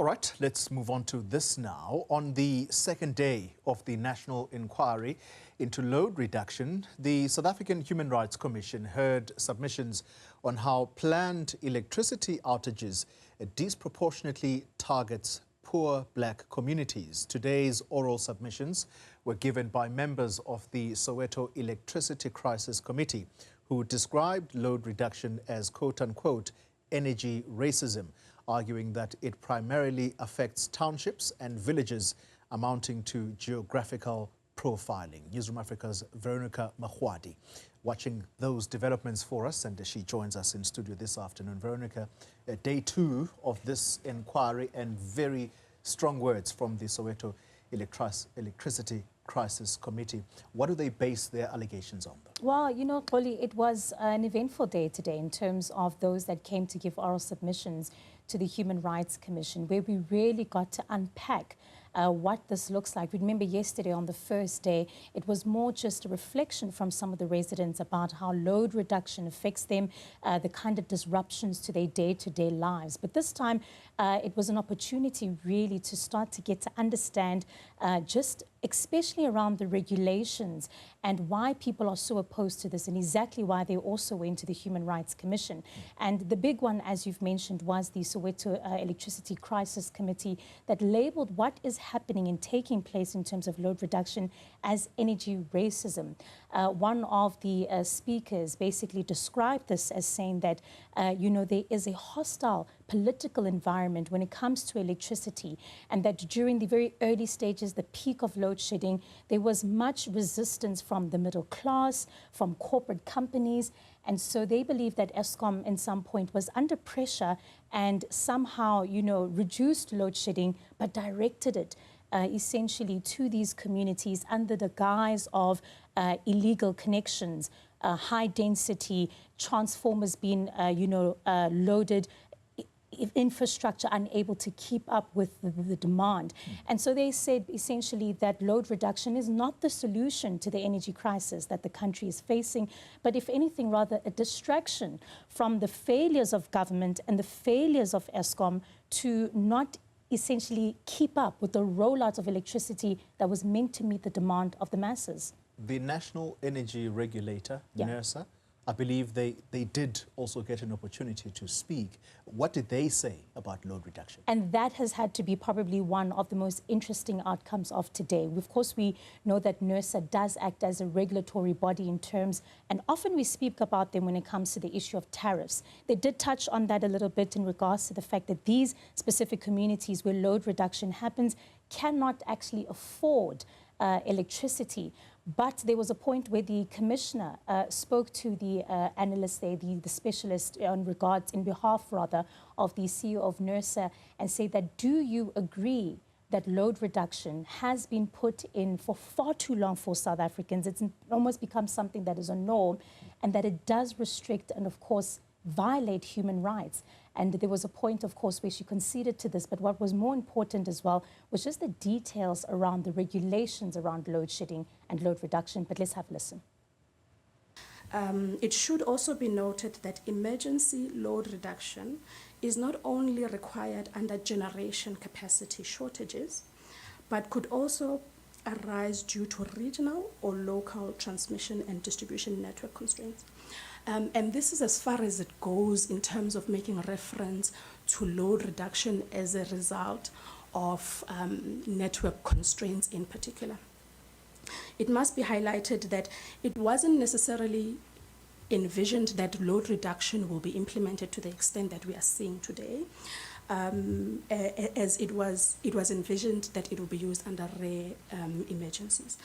All right, let's move on to this now. On the second day of the national inquiry into load reduction, the South African Human Rights Commission heard submissions on how planned electricity outages disproportionately targets poor black communities. Today's oral submissions were given by members of the Soweto Electricity Crisis Committee, who described load reduction as quote-unquote energy racism, arguing that it primarily affects townships and villages, amounting to geographical profiling. Newzroom Afrika's Veronica Makhoali watching those developments for us, and she joins us in studio this afternoon. Veronica, day two of this inquiry, and very strong words from the Soweto Electricity Crisis Committee. What do they base their allegations on, though? Well, you know, Kholi, it was an eventful day today in terms of those that came to give oral submissions to the Human Rights Commission, where we really got to unpack what this looks like. Remember yesterday on the first day, it was more just a reflection from some of the residents about how load reduction affects them, the kind of disruptions to their day-to-day lives. But this time, it was an opportunity really to start to get to understand just especially around the regulations and why people are so opposed to this, and exactly why they also went to the Human Rights Commission. And the big one, as you've mentioned, was the Soweto Electricity Crisis Committee that labeled what is happening and taking place in terms of load reduction as energy racism. One of the speakers basically described this as saying that, you know, there is a hostile political environment when it comes to electricity, and that during the very early stages, the peak of load shedding, there was much resistance from the middle class, from corporate companies, and so they believe that Eskom at some point was under pressure and somehow, you know, reduced load shedding, but directed it essentially to these communities under the guise of illegal connections, high density transformers being, you know, loaded, infrastructure unable to keep up with the demand. And so they said essentially that load reduction is not the solution to the energy crisis that the country is facing, but if anything, rather a distraction from the failures of government and the failures of Eskom to not essentially keep up with the rollout of electricity that was meant to meet the demand of the masses. The National Energy Regulator, Nersa, I believe they did also get an opportunity to speak. What did they say about load reduction? And that has had to be probably one of the most interesting outcomes of today. Of course, we know that Nersa does act as a regulatory body in terms, and often we speak about them when it comes to the issue of tariffs. They did touch on that a little bit in regards to the fact that these specific communities where load reduction happens cannot actually afford electricity. But there was a point where the commissioner spoke to the analyst there, the specialist in behalf rather of the CEO of Nersa, and said that, do you agree that load reduction has been put in for far too long for South Africans? It's almost become something that is a norm, and that it does restrict and of course violate human rights. And there was a point, of course, where she conceded to this, but what was more important as well was just the details around the regulations around load shedding and load reduction. But let's have a listen. It should also be noted that emergency load reduction is not only required under generation capacity shortages, but could also arise due to regional or local transmission and distribution network constraints. And this is as far as it goes in terms of making reference to load reduction as a result of network constraints in particular. It must be highlighted that it wasn't necessarily envisioned that load reduction will be implemented to the extent that we are seeing today, as it was envisioned that it will be used under rare emergencies.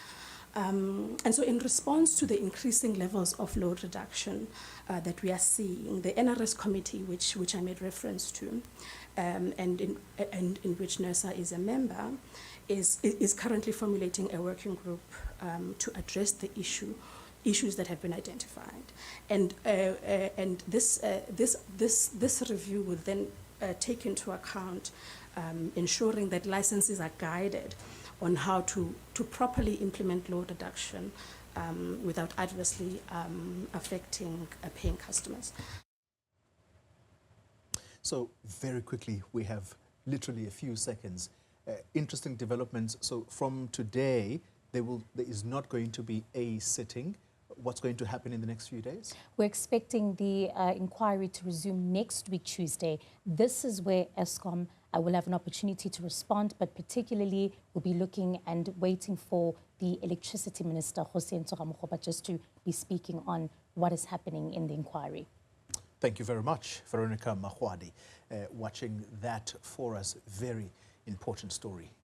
And so in response to the increasing levels of load reduction that we are seeing, the NRS committee, which I made reference to, and in which Nersa is a member, is currently formulating a working group to address the issues that have been identified. And this review will then take into account ensuring that licenses are guided on how to properly implement load reduction without adversely affecting paying customers. So very quickly, we have literally a few seconds. Interesting developments. So from today, there is not going to be a sitting. What's going to happen in the next few days? We're expecting the inquiry to resume next week, Tuesday. This is where Eskom will have an opportunity to respond, but particularly we'll be looking and waiting for the Electricity Minister, Hossein Tsogamokgoba, just to be speaking on what is happening in the inquiry. Thank you very much, Veronica Makhoali, watching that for us. Very important story.